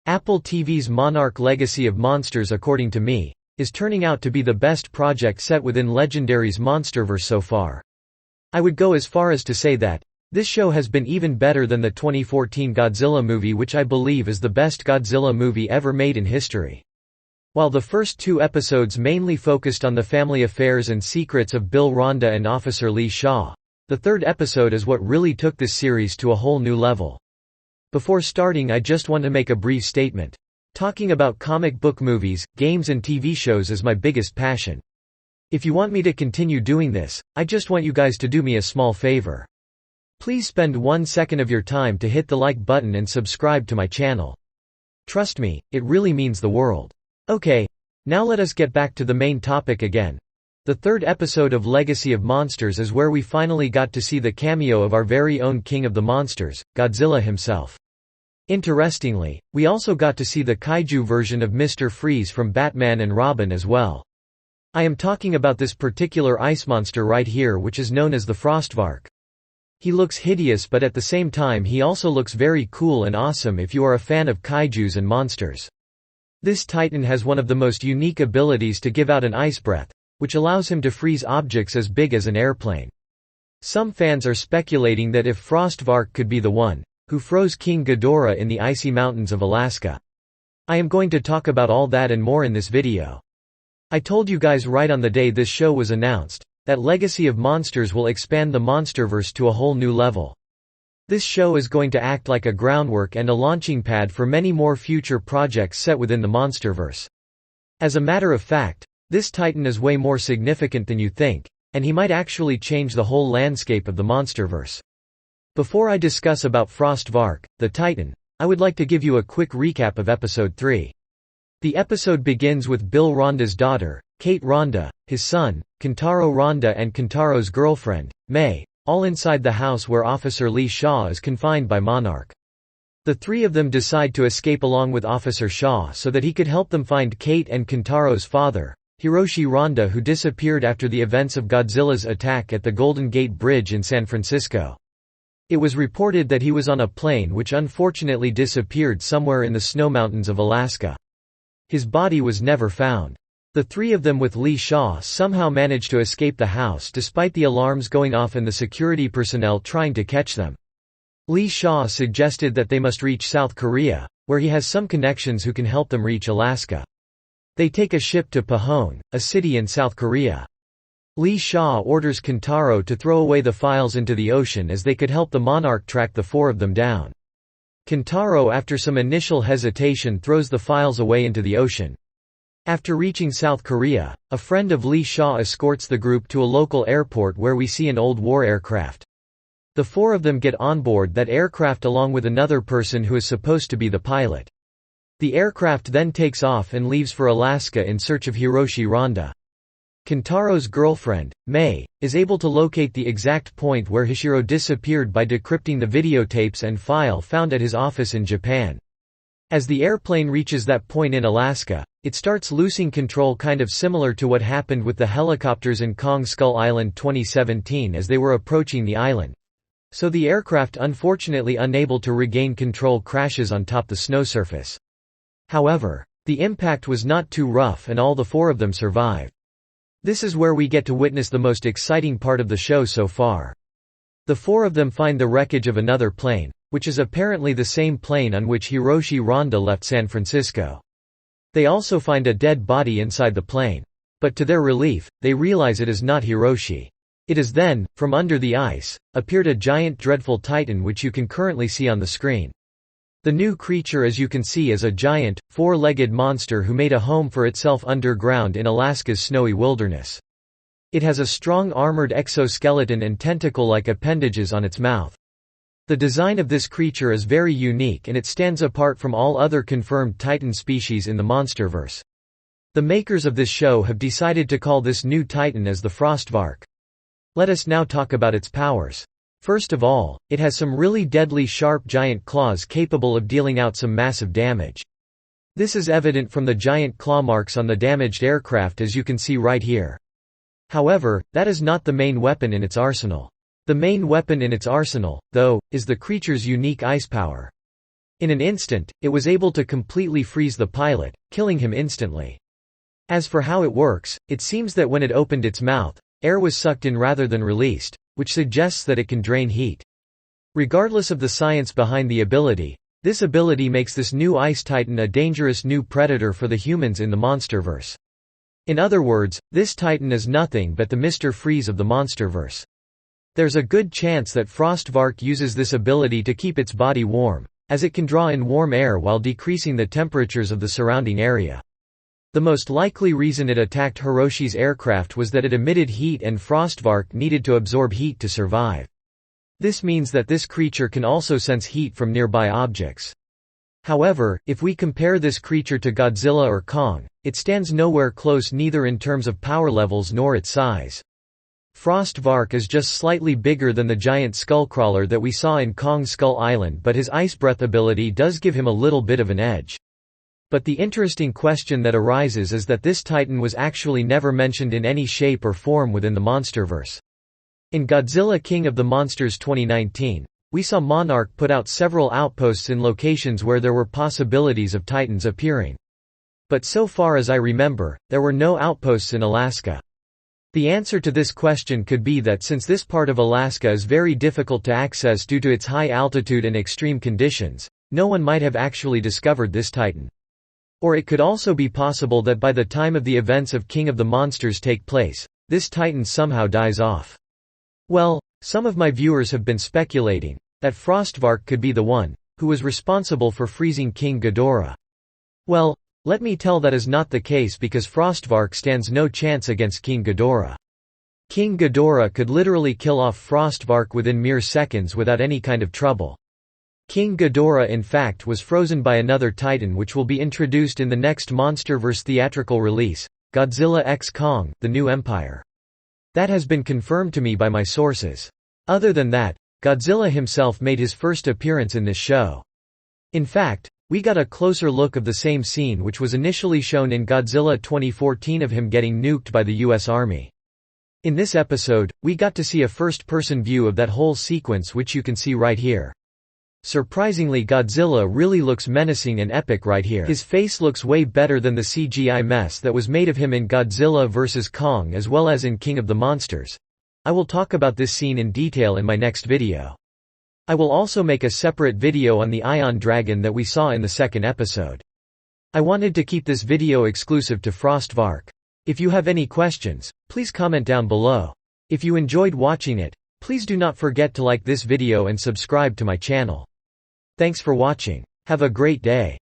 Apple TV's Monarch Legacy of Monsters, according to me, is turning out to be the best project set within Legendary's MONSTERVERSE so far. I would go as far as to say that this show has been even better than the 2014 Godzilla movie, which I believe is the best Godzilla movie ever made in history. While the first 2 episodes mainly focused on the family affairs and secrets of Bill Randa and Officer Lee Shaw, the 3rd episode is what really took this series to a whole new level. Before starting, I just want to make a brief statement. Talking about comic book movies, games and TV shows is my biggest passion. If you want me to continue doing this, I just want you guys to do me a small favor. Please spend 1 second of your time to hit the like button and subscribe to my channel. Trust me, it really means the world. Okay, now let us get back to the main topic again. The 3rd episode of Legacy of Monsters is where we finally got to see the cameo of our very own king of the monsters, Godzilla himself. Interestingly, we also got to see the kaiju version of Mr. Freeze from Batman and Robin as well. I am talking about this particular ice monster right here, which is known as the Frostvark. He looks hideous, but at the same time he also looks very cool and awesome if you are a fan of kaijus and monsters. This titan has one of the most unique abilities to give out an ice breath, which allows him to freeze objects as big as an airplane. Some fans are speculating that if Frostvark could be the one who froze King Ghidorah in the icy mountains of Alaska. I am going to talk about all that and more in this video. I told you guys right on the day this show was announced, that Legacy of Monsters will expand the MONSTERVERSE to a whole new level. This show is going to act like a groundwork and a launching pad for many more future projects set within the MONSTERVERSE. As a matter of fact, this titan is way more significant than you think, and he might actually change the whole landscape of the MONSTERVERSE. Before I discuss about Frostvark, the Titan, I would like to give you a quick recap of Episode 3. The episode begins with Bill Randa's daughter, Kate Randa, his son, Kentaro Randa, and Kentaro's girlfriend, May, all inside the house where Officer Lee Shaw is confined by Monarch. The 3 of them decide to escape along with Officer Shaw so that he could help them find Kate and Kentaro's father, Hiroshi Randa, who disappeared after the events of Godzilla's attack at the Golden Gate Bridge in San Francisco. It was reported that he was on a plane which unfortunately disappeared somewhere in the snow mountains of Alaska. His body was never found. The 3 of them with Lee Shaw somehow managed to escape the house despite the alarms going off and the security personnel trying to catch them. Lee Shaw suggested that they must reach South Korea, where he has some connections who can help them reach Alaska. They take a ship to Pahone, a city in South Korea. Lee Shaw orders Kentaro to throw away the files into the ocean as they could help the Monarch track the 4 of them down. Kentaro, after some initial hesitation, throws the files away into the ocean. After reaching South Korea, a friend of Lee Shaw escorts the group to a local airport where we see an old war aircraft. The 4 of them get on board that aircraft along with another person who is supposed to be the pilot. The aircraft then takes off and leaves for Alaska in search of Hiroshi Randa. Kentaro's girlfriend, May, is able to locate the exact point where Hishiro disappeared by decrypting the videotapes and file found at his office in Japan. As the airplane reaches that point in Alaska, it starts losing control, kind of similar to what happened with the helicopters in Kong Skull Island 2017 as they were approaching the island. So the aircraft, unfortunately unable to regain control, crashes on top the snow surface. However, the impact was not too rough and all the 4 of them survive. This is where we get to witness the most exciting part of the show so far. The 4 of them find the wreckage of another plane, which is apparently the same plane on which Hiroshi Randa left San Francisco. They also find a dead body inside the plane. But to their relief, they realize it is not Hiroshi. It is then, from under the ice, appeared a giant dreadful titan which you can currently see on the screen. The new creature, as you can see, is a giant, 4-legged monster who made a home for itself underground in Alaska's snowy wilderness. It has a strong armored exoskeleton and tentacle-like appendages on its mouth. The design of this creature is very unique and it stands apart from all other confirmed Titan species in the MONSTERVERSE. The makers of this show have decided to call this new Titan as the Frostvark. Let us now talk about its powers. First of all, it has some really deadly sharp giant claws capable of dealing out some massive damage. This is evident from the giant claw marks on the damaged aircraft, as you can see right here. However, that is not the main weapon in its arsenal. The main weapon in its arsenal, though, is the creature's unique ice power. In an instant, it was able to completely freeze the pilot, killing him instantly. As for how it works, it seems that when it opened its mouth, air was sucked in rather than released, which suggests that it can drain heat. Regardless of the science behind the ability, this ability makes this new Ice Titan a dangerous new predator for the humans in the Monsterverse. In other words, this Titan is nothing but the Mr. Freeze of the Monsterverse. There's a good chance that Frostvark uses this ability to keep its body warm, as it can draw in warm air while decreasing the temperatures of the surrounding area. The most likely reason it attacked Hiroshi's aircraft was that it emitted heat and Frostvark needed to absorb heat to survive. This means that this creature can also sense heat from nearby objects. However, if we compare this creature to Godzilla or Kong, it stands nowhere close neither in terms of power levels nor its size. Frostvark is just slightly bigger than the giant skullcrawler that we saw in Kong Skull Island, but his ice breath ability does give him a little bit of an edge. But the interesting question that arises is that this Titan was actually never mentioned in any shape or form within the Monsterverse. In Godzilla King of the Monsters 2019, we saw Monarch put out several outposts in locations where there were possibilities of Titans appearing. But so far as I remember, there were no outposts in Alaska. The answer to this question could be that since this part of Alaska is very difficult to access due to its high altitude and extreme conditions, no one might have actually discovered this Titan. Or it could also be possible that by the time of the events of King of the Monsters take place, this Titan somehow dies off. Well, some of my viewers have been speculating that Frostvark could be the one who was responsible for freezing King Ghidorah. Well, let me tell that is not the case because Frostvark stands no chance against King Ghidorah. King Ghidorah could literally kill off Frostvark within mere seconds without any kind of trouble. King Ghidorah in fact was frozen by another Titan which will be introduced in the next Monsterverse theatrical release, Godzilla x Kong: The New Empire. That has been confirmed to me by my sources. Other than that, Godzilla himself made his first appearance in this show. In fact, we got a closer look of the same scene which was initially shown in Godzilla 2014 of him getting nuked by the US Army. In this episode, we got to see a first-person view of that whole sequence which you can see right here. Surprisingly, Godzilla really looks menacing and epic right here. His face looks way better than the CGI mess that was made of him in Godzilla vs. Kong as well as in King of the Monsters. I will talk about this scene in detail in my next video. I will also make a separate video on the Ion Dragon that we saw in the second episode. I wanted to keep this video exclusive to Frostvark. If you have any questions, please comment down below. If you enjoyed watching it, please do not forget to like this video and subscribe to my channel. Thanks for watching. Have a great day.